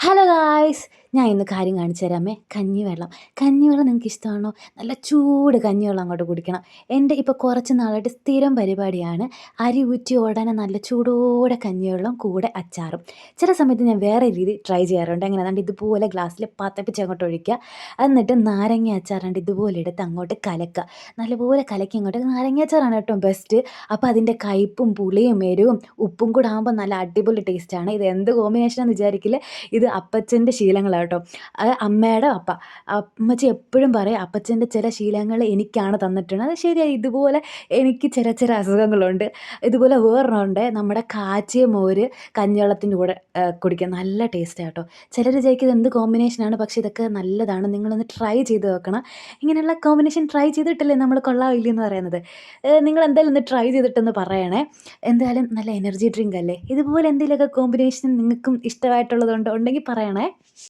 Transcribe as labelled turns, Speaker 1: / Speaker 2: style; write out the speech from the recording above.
Speaker 1: Hello guys! ഞാൻ ഇന്ന് കാര്യം കാണിച്ചു തരാമേ. കഞ്ഞിവെള്ളം. കഞ്ഞിവെള്ളം നിങ്ങൾക്ക് ഇഷ്ടമാണോ? നല്ല ചൂട് കഞ്ഞിവെള്ളം അങ്ങോട്ട് കുടിക്കണം. എൻ്റെ ഇപ്പോൾ കുറച്ച് നാളായിട്ട് സ്ഥിരം പരിപാടിയാണ്. അരി ഊറ്റി ഉടനെ നല്ല ചൂടോടെ കഞ്ഞിവെള്ളം കൂടെ അച്ചാറും. ചില സമയത്ത് ഞാൻ വേറെ രീതി ട്രൈ ചെയ്യാറുണ്ട്. എങ്ങനെ ദാണ്ട് ഇതുപോലെ ഗ്ലാസ്സിൽ പതപ്പിച്ച് അങ്ങോട്ട് ഒഴിക്കുക. എന്നിട്ട് നാരങ്ങ അച്ചാറുണ്ട് ഇതുപോലെ എടുത്ത് അങ്ങോട്ട് കലക്കുക. നല്ലപോലെ കലക്കി അങ്ങോട്ട് നാരങ്ങ അച്ചാറാണ് കേട്ടോ ബെസ്റ്റ്. അപ്പോൾ അതിൻ്റെ കയ്പ്പും പുളിയും എരിവും ഉപ്പും കൂടെ ആകുമ്പോൾ നല്ല അടിപൊളി ടേസ്റ്റാണ്. ഇത് എന്ത് കോമ്പിനേഷനാണെന്ന് വിചാരിക്കില്ല. ഇത് അപ്പച്ചൻ്റെ ശീലങ്ങളാണ് കേട്ടോ. അത് അമ്മയുടെ അപ്പ. അമ്മച്ചി എപ്പോഴും പറയും അപ്പച്ചൻ്റെ ചില ശീലങ്ങൾ എനിക്കാണ് തന്നിട്ടുണ്ട്. അത് ശരിയായി. ഇതുപോലെ എനിക്ക് ചെറിയ ചെറിയ അസുഖങ്ങളുണ്ട്. ഇതുപോലെ വേറൊരെണ്ണമുണ്ട്. നമ്മുടെ കാച്ചിയ മോര് കഞ്ഞിവെള്ളത്തിൻ്റെ കൂടെ കുടിക്കാൻ നല്ല ടേസ്റ്റാണ് കേട്ടോ. ചിലർ വിചാരിക്കും ഇത് എന്ത് കോമ്പിനേഷനാണ്, പക്ഷേ ഇതൊക്കെ നല്ലതാണ്. നിങ്ങളൊന്ന് ട്രൈ ചെയ്ത് നോക്കണം. ഇങ്ങനെയുള്ള കോമ്പിനേഷൻ ട്രൈ ചെയ്തിട്ടല്ലേ നമ്മൾ കൊള്ളാമില്ല എന്ന് പറയുന്നത്. നിങ്ങൾ എന്തായാലും ഒന്ന് ട്രൈ ചെയ്തിട്ടൊന്ന് പറയണേ. എന്തായാലും നല്ല എനർജി ഡ്രിങ്ക് അല്ലേ. ഇതുപോലെ എന്തെങ്കിലുമൊക്കെ കോമ്പിനേഷൻ നിങ്ങൾക്കും ഇഷ്ടമായിട്ടുള്ളതുണ്ടോ? ഉണ്ടെങ്കിൽ പറയണേ.